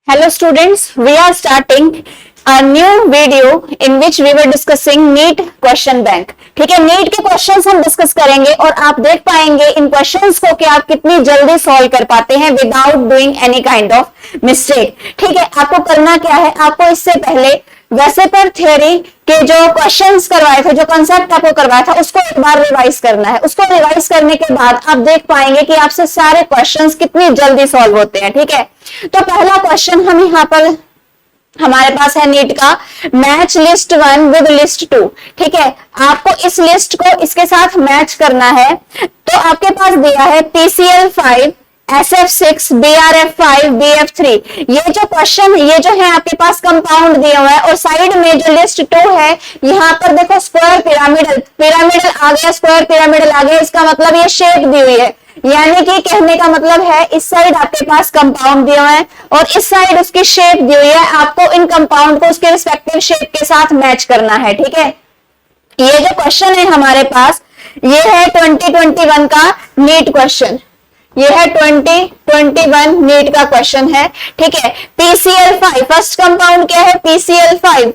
Hello students, we are starting a new video in which we were discussing NEET question bank. ठीक है, NEET के questions हम discuss करेंगे और आप देख पाएंगे इन क्वेश्चंस को कि आप कितनी जल्दी सॉल्व कर पाते हैं without doing any kind of mistake. ठीक है, आपको करना क्या है, आपको इससे पहले वैसे पर थ्योरी के जो क्वेश्चंस करवाए थे, जो कंसेप्ट आपको करवाया था, उसको एक बार रिवाइज करना है। उसको रिवाइज करने के बाद आप देख पाएंगे कि आपसे सारे क्वेश्चंस कितनी जल्दी सॉल्व होते हैं। ठीक है, तो पहला क्वेश्चन हम यहाँ पर हमारे पास है नीट का, मैच लिस्ट 1 विद लिस्ट 2। ठीक है, आपको इस लिस्ट को इसके साथ मैच करना है। तो आपके पास दिया है PCL 5, SF6, BRF 5, BF3। ये जो क्वेश्चन, ये जो है आपके पास कंपाउंड दिया हुआ है और साइड में जो लिस्ट 2 है, यहाँ पर देखो स्क्वायर पिरामिडल, पिरामिडल आ गया, स्क्वायर पिरामिडल आ गया। इसका मतलब ये शेप दी हुई है, यानी कि कहने का मतलब है इस साइड आपके पास कंपाउंड दिया हुआ है और इस साइड उसकी शेप दी हुई है। आपको इन कंपाउंड को उसके रिस्पेक्टिव शेप के साथ मैच करना है। ठीक है, ये जो क्वेश्चन है हमारे पास, ये है 2021 का नीट क्वेश्चन। ये है 2021 नीट का क्वेश्चन है। ठीक है, PCL 5, फर्स्ट कंपाउंड क्या है, PCL 5।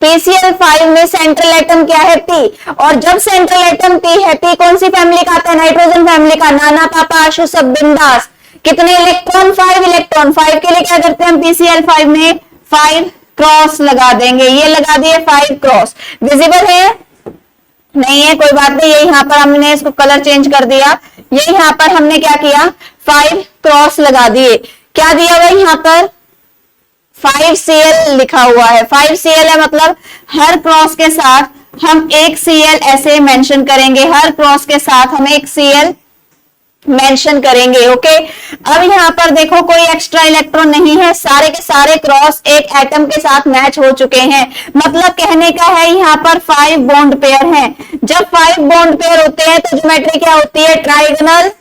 PCL 5 में सेंट्रल एटम क्या है, P। और जब सेंट्रल एटम P है, P कौन सी फैमिली का आता है, नाइट्रोजन फैमिली का। नाना पापा आशु सब बिंदास। कितने इलेक्ट्रॉन, 5 इलेक्ट्रॉन। 5 के लिए क्या करते हैं हम, PCL 5 में 5 क्रॉस लगा देंगे। ये लगा दिए 5 क्रॉस। विजिबल है, नहीं है, कोई बात नहीं। ये यहाँ पर हमने इसको कलर चेंज कर दिया। ये यहाँ पर हमने क्या किया, 5 क्रॉस लगा दिए। क्या दिया हुआ यहाँ पर, 5Cl लिखा हुआ है। 5Cl है मतलब हर क्रॉस के साथ हम एक Cl ऐसे मेंशन करेंगे, हर क्रॉस के साथ हम एक Cl मेंशन करेंगे। ओके, अब यहाँ पर देखो कोई एक्स्ट्रा इलेक्ट्रॉन नहीं है, सारे के सारे क्रॉस एक एटम के साथ मैच हो चुके हैं। मतलब कहने का है यहाँ पर 5 बॉन्ड पेयर हैं। जब 5 बॉन्ड पेयर होते हैं तो ज्योमेट्री क्या होती है, ट्राइगोनल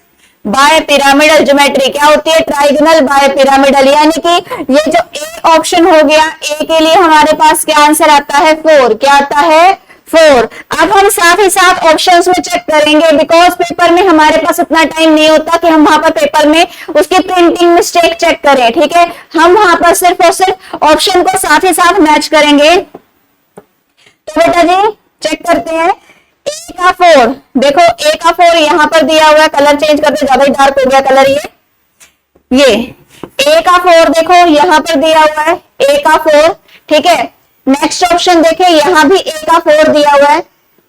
बाय पिरामिडल। ज्योमेट्री क्या होती है, ट्राइगोनल बाय पिरामिडल। यानी कि ये जो ए ऑप्शन हो गया, ए के लिए हमारे पास क्या आंसर आता है, 4। क्या आता है, 4। अब हम साथ ही साथ ऑप्शंस में चेक करेंगे, बिकॉज पेपर में हमारे पास इतना टाइम नहीं होता कि हम वहां पर पेपर में उसकी प्रिंटिंग मिस्टेक चेक करें। ठीक है, हम वहां पर सिर्फ और सिर्फ ऑप्शन को साथ ही साथ मैच करेंगे। तो बेटा जी चेक करते हैं, ए का 4, देखो ए का 4 यहाँ पर दिया हुआ है। कलर चेंज करते, ज्यादा ही डार्क हो गया कलर। ये ए का 4 देखो यहाँ पर दिया हुआ है, ए का 4। ठीक है, नेक्स्ट ऑप्शन देखें, यहां भी ए का 4 दिया हुआ है।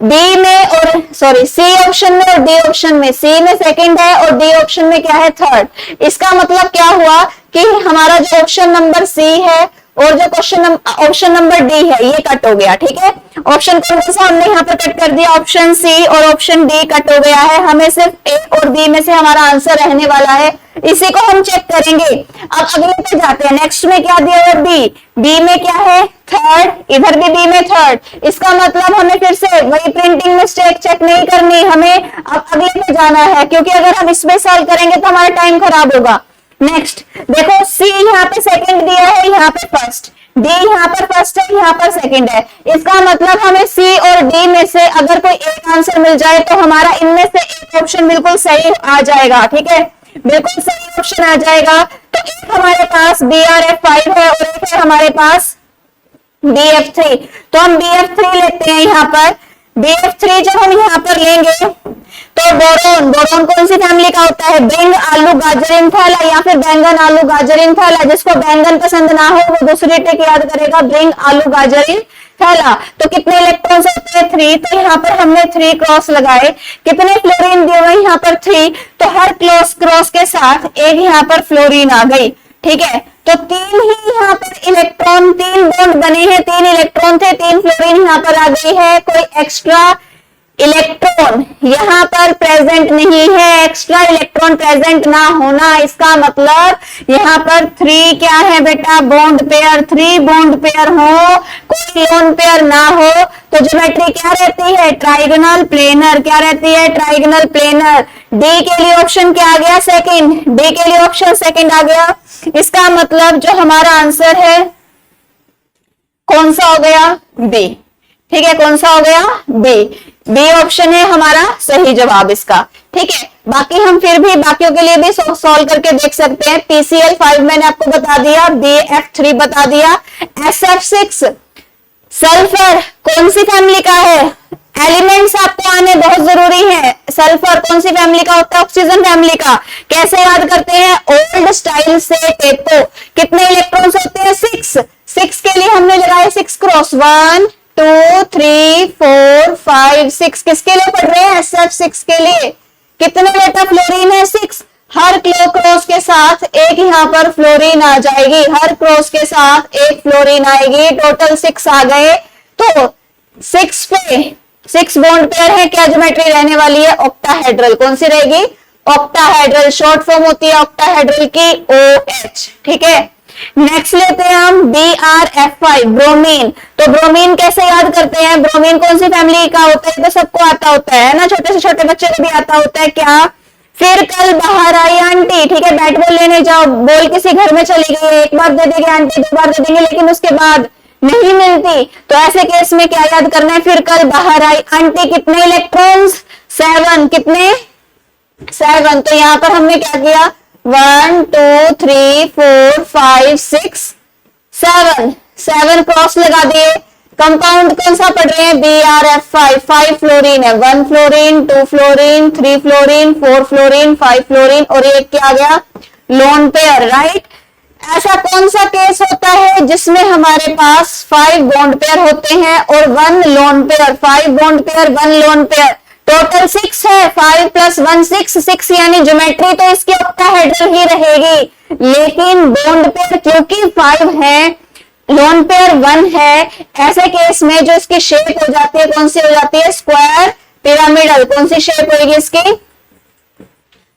बी में और सॉरी सी ऑप्शन में और डी ऑप्शन में, सी में सेकंड है और डी ऑप्शन में क्या है, थर्ड। इसका मतलब क्या हुआ कि हमारा जो ऑप्शन नंबर सी है और जो क्वेश्चन ऑप्शन नंबर डी है, ये कट हो गया। ठीक है, ऑप्शन कौन सा हमने यहाँ पर कट कर दिया, ऑप्शन सी और ऑप्शन डी कट हो गया है। हमें सिर्फ ए और बी में से हमारा आंसर रहने वाला है, इसी को हम चेक करेंगे। अब अगले पे जाते हैं, नेक्स्ट में क्या दिया हुआ, बी। बी में क्या है, थर्ड, इधर भी बी में थर्ड। इसका मतलब हमें फिर से वही प्रिंटिंग मिस्टेक चेक नहीं करनी, हमें अब अगले पे जाना है, क्योंकि अगर हम इसमें सॉल्व करेंगे तो हमारा टाइम खराब होगा। नेक्स्ट देखो, सी यहाँ पे सेकंड दिया है, यहाँ पे फर्स्ट। डी यहाँ पर फर्स्ट है, यहाँ पर सेकंड है। इसका मतलब हमें सी और डी में से अगर कोई एक आंसर मिल जाए तो हमारा इनमें से एक ऑप्शन बिल्कुल सही आ जाएगा। ठीक है, बिल्कुल सही ऑप्शन आ जाएगा। तो एक हमारे पास BRF 5 है और एक है हमारे पास BF3। तो हम BF3 लेते हैं यहाँ पर। BF3 जब हम यहाँ पर लेंगे तो बोरोन, बोरोन कौन सी फैमिली का होता है, बैंग आलू गाजर थैला या फिर बैंगन आलू गाजर थैला। जिसको बैंगन पसंद ना हो वो दूसरी ट्रिक याद करेगा, बैंग आलू गाजर थैला। तो कितने इलेक्ट्रॉन्स होते हैं, 3। तो यहाँ पर हमने 3 क्रॉस लगाए। कितने फ्लोरीन दिए हुए, यहाँ पर 3। तो हर क्रॉस के साथ एक यहाँ पर फ्लोरीन आ गई। ठीक है, तो 3 ही यहाँ पर इलेक्ट्रॉन, 3 बॉन्ड बने हैं, 3 इलेक्ट्रॉन थे, 3 फ्लोरीन यहाँ पर आ गई है। कोई एक्स्ट्रा इलेक्ट्रॉन यहाँ पर प्रेजेंट नहीं है। एक्स्ट्रा इलेक्ट्रॉन प्रेजेंट ना होना, इसका मतलब यहाँ पर 3 क्या है बेटा, बॉन्ड पेयर। 3 बॉन्ड पेयर हो, कोई लोन पेयर ना हो, तो ज्योमेट्री क्या रहती है, ट्राइगोनल प्लेनर। क्या रहती है, ट्राइगोनल प्लेनर। डी के लिए ऑप्शन क्या आ गया, सेकंड। डी के लिए ऑप्शन सेकंड आ गया। इसका मतलब जो हमारा आंसर है कौन सा हो गया, बी। ठीक है, कौन सा हो गया, बी। बी ऑप्शन है हमारा सही जवाब इसका। ठीक है, बाकी हम फिर भी बाकियों के लिए भी सॉल्व करके देख सकते हैं। PCl5 मैंने आपको बता दिया, BF3 बता दिया, SF6 सल्फर कौन सी फैमिली का है? एलिमेंट्स आपको आने बहुत जरूरी है। सल्फर कौन सी फैमिली का होता है? ऑक्सीजन फैमिली का। कैसे याद करते हैं? ओल्ड स्टाइल से टेपो। कितने इलेक्ट्रॉन्स होते हैं? 6 के लिए हमने लगाए 6 क्रॉस, 1 2 3 4 5 6। किसके लिए पढ़ रहे हैं? SF6 के लिए। कितने बेटा फ्लोरीन है? 6। हर क्रॉस के साथ एक यहाँ पर फ्लोरीन आ जाएगी, हर क्रॉस के साथ एक फ्लोरीन आएगी, टोटल 6 आ गए। तो 6 पे 6 बॉन्ड पेयर है, क्या ज्योमेट्री रहने वाली है? ऑक्टाहेड्रल। कौन सी रहेगी? ऑक्टाहेड्रल। शॉर्ट फॉर्म होती है ऑक्टाहेड्रल की OH। ठीक है, नेक्स्ट लेते हैं हम BrF5 ब्रोमीन। तो ब्रोमीन कैसे याद करते हैं? ब्रोमीन कौन सी फैमिली का होता है? तो सबको आता होता है ना, छोटे से छोटे बच्चे को भी आता होता है। क्या? फिर कल बाहर आई आंटी। ठीक है, बैट बॉल लेने जाओ, बॉल किसी घर में चली गई, एक बार दे देंगे आंटी, 2 बार दे देंगे, लेकिन उसके बाद नहीं मिलती, तो ऐसे केस में क्या याद करना है? फिर कल बाहर आई आंटी। कितने इलेक्ट्रॉन्स? 7। कितने? 7। तो यहां पर हमने क्या किया? 1 2 3 4 5 6 7 क्रॉस लगा दिए। कंपाउंड कौन सा पढ़ रहे हैं? BrF5। 5 फ्लोरीन है, 1 fluorine 2 fluorine 3 fluorine 4 fluorine 5 fluorine, और एक क्या आ गया? Lone pair. राइट। ऐसा कौन सा केस होता है जिसमें हमारे पास 5 बॉन्ड पेयर होते हैं और 1 lone pair? 5 bond pair 1 lone pair, total 6 है। 5 + 1 6 यानी ज्योमेट्री तो इसकी ऑक्टाहेड्रल ही रहेगी, लेकिन बॉन्ड पेयर क्योंकि 5 है, लोन पेयर 1 है, ऐसे केस में जो इसकी शेप हो जाती है कौन सी हो जाती है? Square pyramidal. कौन सी शेप होगी इसकी?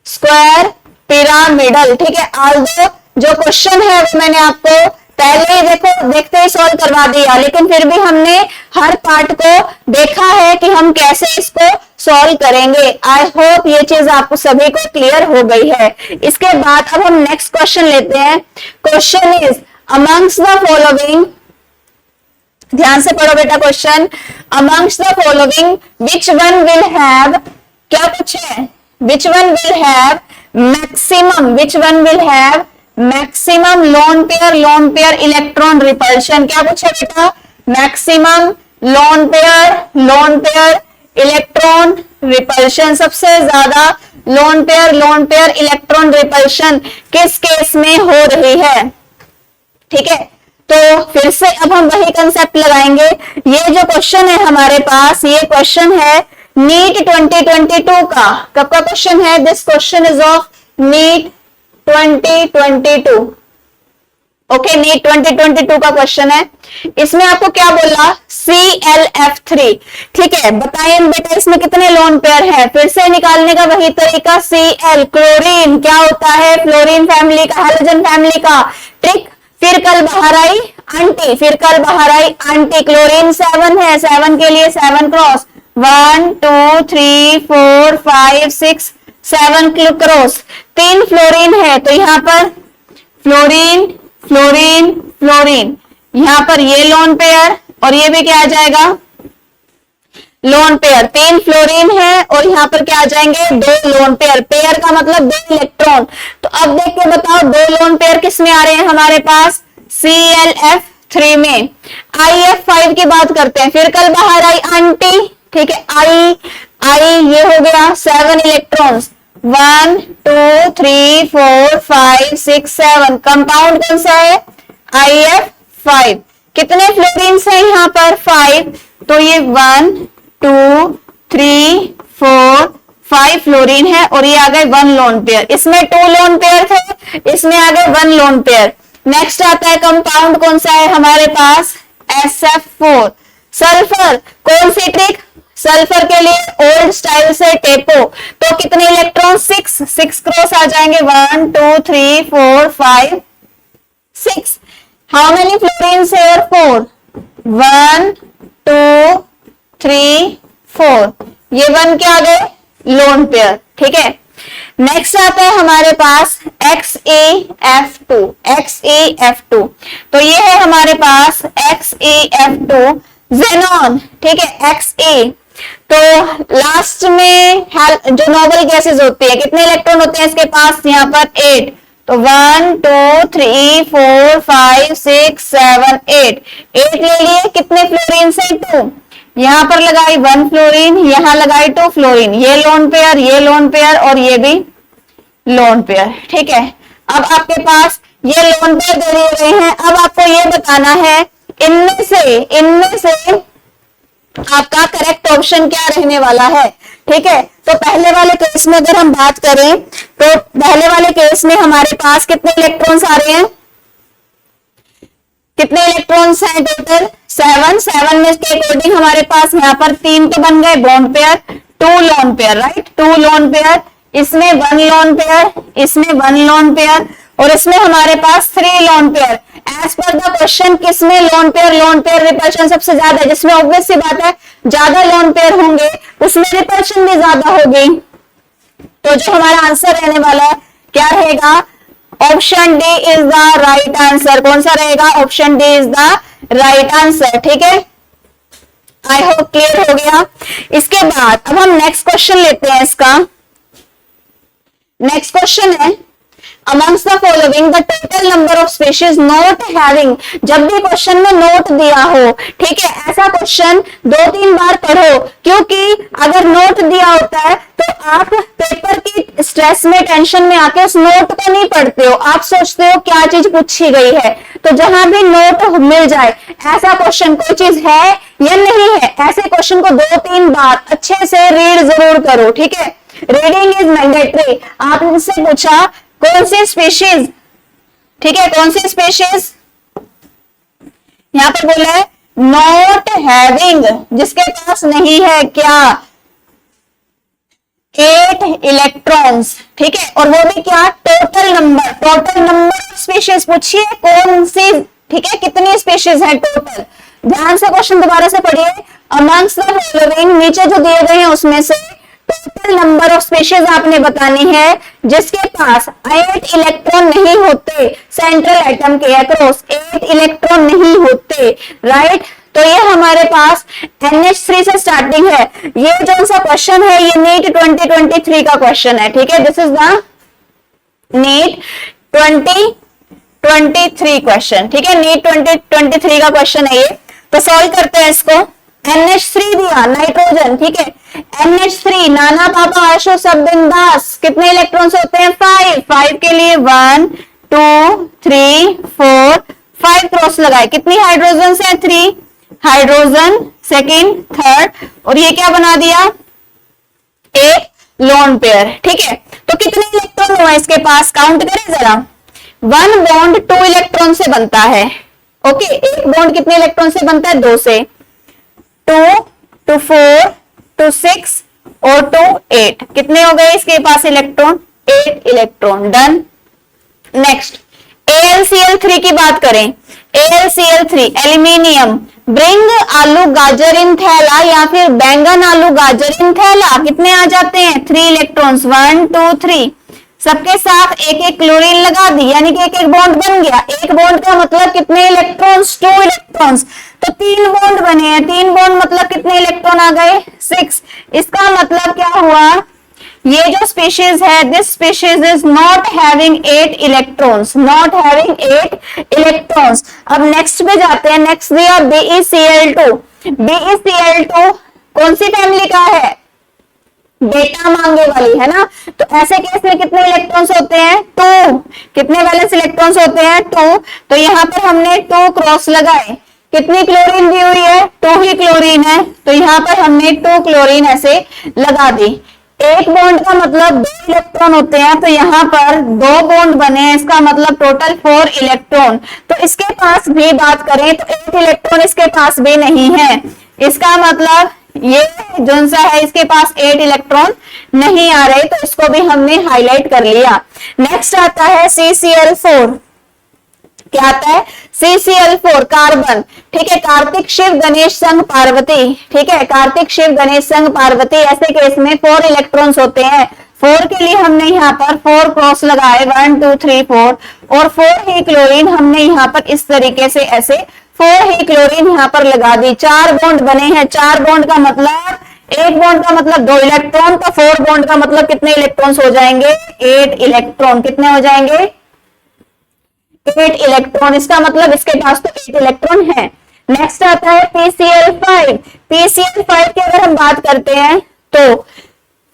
Square pyramidal. ठीक है, आल्दो जो क्वेश्चन है वो मैंने आपको पहले ही देखते ही सॉल्व करवा दिया, लेकिन फिर भी हमने हर पार्ट को देखा है कि हम कैसे इसको सॉल्व करेंगे। आई होप ये चीज आपको सभी को क्लियर हो गई है। इसके बाद अब हम नेक्स्ट क्वेश्चन लेते हैं। Question is amongst the following, ध्यान से पढ़ो बेटा question. amongst the following which one will have, क्या पूछे? which one will have maximum, which one will have maximum lone pair electron repulsion। क्या पूछे बेटा? maximum lone pair electron repulsion। सबसे ज्यादा लोन पेयर इलेक्ट्रॉन रिपल्शन किस case में हो रही है? ठीक है, तो फिर से अब हम वही कंसेप्ट लगाएंगे। ये जो क्वेश्चन है हमारे पास, ये क्वेश्चन है नीट 2022 का। कब का क्वेश्चन है? This question is of NEET 2022। Okay, NEET 2022 का क्वेश्चन है। इसमें आपको क्या बोला? ClF3। ठीक है, बताइए बेटा इसमें कितने लोन पेयर है? फिर से निकालने का वही तरीका, Cl क्लोरीन क्या होता है? फ्लोरीन फैमिली का, हैलोजन फैमिली का। ट्रिक, फिर कल बाहर आई आंटी, फिर कल बाहर आई आंटी। क्लोरीन 7 है, 7 के लिए 7 क्रॉस, 1 2 3 4 5 6 7 क्रॉस। 3 फ्लोरीन है, तो यहां पर फ्लोरीन फ्लोरीन फ्लोरीन, यहां पर ये लोन पेयर और ये भी क्या आ जाएगा? Lone pair. 3 फ्लोरीन है और यहां पर क्या आ जाएंगे? 2 लोन पेयर। पेयर का मतलब 2 इलेक्ट्रॉन। तो अब देख के बताओ 2 लोन पेयर किस में आ रहे हैं हमारे पास? ClF3 में। IF5 की बात करते हैं, फिर कल बाहर आई आंटी। ठीक है, आई ये हो गया 7 इलेक्ट्रॉन्स, 1 2 3 4 5 6 7। कंपाउंड कौन सा है? IF5। कितने फ्लोरीन है यहाँ पर? 5। तो ये 1 2 3 4 5 फ्लोरीन है और ये आ गए 1 लोन पेयर। इसमें 2 लोन पेयर थे, इसमें आ गए 1 लोन पेयर। नेक्स्ट आता है कंपाउंड कौन सा है हमारे पास? SF4। सल्फर, कौन सी ट्रिक? सल्फर के लिए ओल्ड स्टाइल से टेपो। तो कितने इलेक्ट्रॉन? 6 क्रॉस आ जाएंगे, 1 2 3 4 5 6। हाउ मेनी फ्लोरीन है? 4। 1 2 3 4, ये 1 क्या आ गए? Lone pair. ठीक है, नेक्स्ट आता है हमारे पास XeF2। XeF2, तो ये है हमारे पास XeF2 जेनॉन। ठीक है, Xe तो लास्ट में जो नोबल गैसेस होती है, कितने इलेक्ट्रॉन होते हैं इसके पास, यहाँ पर 8। तो 1 2 3 4 5 6 7 8 ले लिए। कितने फ्लोरीन से, 2। यहां पर लगाई 1 फ्लोरीन, यहां लगाई 2 फ्लोरीन, ये लोन पेयर, ये लोन पेयर और ये भी लोन पेयर। ठीक है, अब आपके पास ये लोन पेयर दे दिए गए हैं। अब आपको ये बताना है इनमें से आपका करेक्ट ऑप्शन क्या रहने वाला है। ठीक है, तो पहले वाले केस में अगर हम बात करें तो पहले वाले केस में हमारे पास कितने इलेक्ट्रॉन्स आ रहे हैं, कितने इलेक्ट्रॉन्स हैं टोटल, 7 में के अकॉर्डिंग हमारे पास यहाँ पर 3 तो बन गए bond pair, 2 lone pair, right, 2 lone pair, इसमें 1 लोन पेयर, इसमें 1 लोन पेयर और इसमें हमारे पास 3 lone pair. As per the question किसमें लोन पेयर रिपल्शन सबसे ज्यादा है, जिसमें ऑब्वियस सी बात है ज्यादा लोन पेयर होंगे उसमें रिपल्शन भी ज्यादा होगी। तो जो हमारा आंसर रहने वाला है क्या रहेगा, option D is the right answer. कौन सा रहेगा, option D is the right answer. ठीक है, आई होप क्लियर हो गया। इसके बाद अब हम नेक्स्ट क्वेश्चन लेते हैं। इसका नेक्स्ट क्वेश्चन है amongst the following the total number of species not having। जब भी क्वेश्चन में नोट दिया हो, ठीक है, ऐसा क्वेश्चन 2-3 बार पढ़ो, क्योंकि अगर नोट दिया होता है तो आप पेपर की स्ट्रेस में टेंशन में आके उस नोट को नहीं पढ़ते हो, आप सोचते हो क्या चीज पूछी गई है। तो जहां भी नोट मिल जाए ऐसा क्वेश्चन कोई चीज है या नहीं है, ऐसे क्वेश्चन को 2-3 बार अच्छे से रीड जरूर करो। ठीक है, रीडिंग इज मैंडेटरी। आपसे पूछा कौन सी स्पीशीज, ठीक है, कौन सी स्पीशीज, यहां पर बोला है नॉट हैविंग, जिसके पास नहीं है क्या, 8 इलेक्ट्रॉन्स। ठीक है, और वो भी क्या, टोटल नंबर स्पीशीज पूछिए कौन सी, ठीक है, कितनी स्पीशीज है टोटल। ध्यान से क्वेश्चन दोबारा से पढ़िए। अमंग्स द फॉलोइंग, नीचे जो दिए गए हैं उसमें से टोटल नंबर ऑफ स्पीशीज आपने बतानी है जिसके पास 8 इलेक्ट्रॉन नहीं होते, सेंट्रल एटम के अक्रॉस 8 इलेक्ट्रॉन नहीं होते, राइट। तो ये हमारे पास NH3 से स्टार्टिंग है। ये जो सा क्वेश्चन है ये नीट 2023 का क्वेश्चन है। ठीक है, this is the NEET 2023 question. ठीक है, नीट 2023 का क्वेश्चन है ये। तो सॉल्व करते हैं इसको। NH3 दिया नाइट्रोजन, ठीक है, NH3 नाना पापा आशु सब बिंदास, कितने इलेक्ट्रॉन्स होते हैं, 5 के लिए 1 2 3 4 5 क्रॉस लगाए। कितनी हाइड्रोजन है, 3 हाइड्रोजन, सेकेंड थर्ड, और ये क्या बना दिया, एक लोन पेयर। ठीक है, तो कितने इलेक्ट्रॉन हुआ इसके पास, काउंट करें जरा। 1 बॉन्ड 2 इलेक्ट्रॉन से बनता है। ओके, एक बॉन्ड कितने इलेक्ट्रॉन से बनता है, 2 से, 2 to 4 to 6 और 2 8, कितने हो गए इसके पास electron, 8 electron. Done. Next AlCl3 की बात करें। AlCl3 एल्यूमिनियम, ब्रिंग आलू गाजर इन थैला या फिर बैंगन आलू गाजर इन थैला, कितने आ जाते हैं, 3 इलेक्ट्रॉन्स, 1 2 3, सबके साथ एक एक क्लोरीन लगा दी, यानी कि एक एक बॉन्ड बन गया। एक बॉन्ड का मतलब कितने इलेक्ट्रॉन्स, 2 इलेक्ट्रॉन्स, तो 3 बॉन्ड बने हैं। 3 बॉन्ड मतलब कितने इलेक्ट्रॉन आ गए, 6। इसका मतलब क्या हुआ, ये जो स्पीशीज है, this species is not having 8 electrons, not having 8 electrons. अब नेक्स्ट पे जाते हैं। नेक्स्ट दिया BeCl2। BeCl2 कौन सी फैमिली का है, बेटा मांगे वाली है ना। तो ऐसे केस में कितने इलेक्ट्रॉन्स होते हैं, 2। कितने वैलेंस इलेक्ट्रॉन्स होते हैं, 2। तो यहाँ पर हमने 2 क्रॉस लगाए। कितनी क्लोरीन दी हुई है, 2 ही क्लोरीन है, तो यहाँ पर हमने 2 क्लोरीन ऐसे लगा दी। एक बॉन्ड का मतलब 2 इलेक्ट्रॉन होते हैं, तो यहाँ पर 2 बॉन्ड बने हैं, इसका मतलब टोटल 4 इलेक्ट्रॉन। तो इसके पास भी बात करें तो 8 इलेक्ट्रॉन इसके पास भी नहीं है, इसका मतलब ये जो सा है इसके पास 8 इलेक्ट्रॉन नहीं आ रहे, तो इसको भी हमने हाईलाइट कर लिया। नेक्स्ट आता है CCl4। क्या आता है, CCl4 कार्बन। ठीक है, कार्तिक शिव गणेश संग पार्वती। ठीक है, कार्तिक शिव गणेश संग पार्वती, ऐसे केस में 4 इलेक्ट्रॉन्स होते हैं। 4 के लिए हमने यहाँ पर 4 क्रॉस लगाए, 1 2 3 4, और 4 ही क्लोरीन हमने यहाँ पर इस तरीके से ऐसे 4 ही क्लोरीन यहाँ पर लगा दी। 4 बॉन्ड बने हैं। 4 बॉन्ड का मतलब एक बॉन्ड का मतलब 2 इलेक्ट्रॉन, तो 4 बॉन्ड का मतलब कितने इलेक्ट्रॉन्स हो जाएंगे? 8 इलेक्ट्रॉन। कितने हो जाएंगे? 8 इलेक्ट्रॉन। इसका मतलब इसके पास तो 8 इलेक्ट्रॉन है। नेक्स्ट आता है PCl5। PCl5 की अगर हम बात करते हैं तो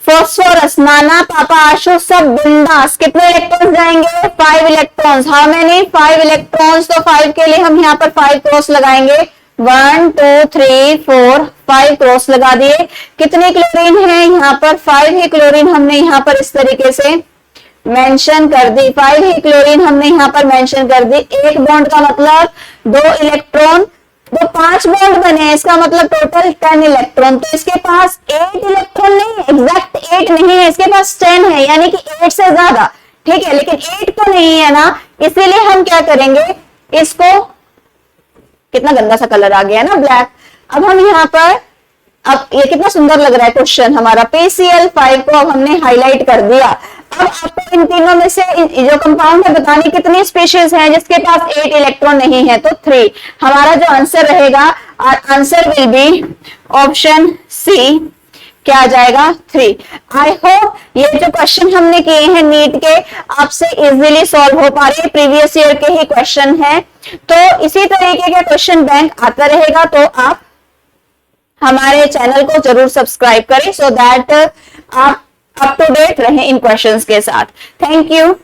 फॉस्फोरस, नाना, पापा, आशु, सब बिंदास, कितने इलेक्ट्रॉन्स जाएंगे? 5 इलेक्ट्रॉन्स। How many? 5 इलेक्ट्रॉन्स। तो 5 के लिए हम यहाँ पर 5 क्रॉस लगाएंगे। 1 2 3 4 5 क्रॉस लगा दिए। कितने क्लोरीन है यहाँ पर? 5 ही क्लोरीन हमने यहाँ पर इस तरीके से मेंशन कर दी। 5 ही क्लोरीन हमने यहाँ पर मेंशन कर दी। एक बॉन्ड का मतलब 2 इलेक्ट्रॉन, तो 5 बॉन्ड बने, इसका मतलब टोटल 10 इलेक्ट्रॉन। तो इसके पास 8 इलेक्ट्रॉन नहीं है, एग्जैक्ट 8 नहीं है, इसके पास 10 है, यानी कि 8 से ज्यादा। ठीक है, लेकिन 8 तो नहीं है ना, इसीलिए हम क्या करेंगे, इसको, कितना गंदा सा कलर आ गया ना, ब्लैक। अब हम यहाँ पर, अब ये कितना सुंदर लग रहा है क्वेश्चन हमारा। PCl5 को अब हमने हाईलाइट कर दिया। अब आपको इन तीनों में से जो कंपाउंड है बतानी कितनी स्पीशीज है जिसके पास 8 इलेक्ट्रॉन नहीं है, तो 3। हमारा जो आंसर रहेगा, और answer will be option C. क्या आ जाएगा? 3। आई होप ये जो क्वेश्चन हमने किए हैं नीट के, आपसे इजीली सॉल्व हो पा रहे हैं, प्रीवियस ईयर के ही क्वेश्चन है। तो इसी तरीके के क्वेश्चन बैंक आता रहेगा, तो आप हमारे चैनल को जरूर सब्सक्राइब करें, सो दैट आप अप टू डेट रहें इन क्वेश्चंस के साथ। Thank you.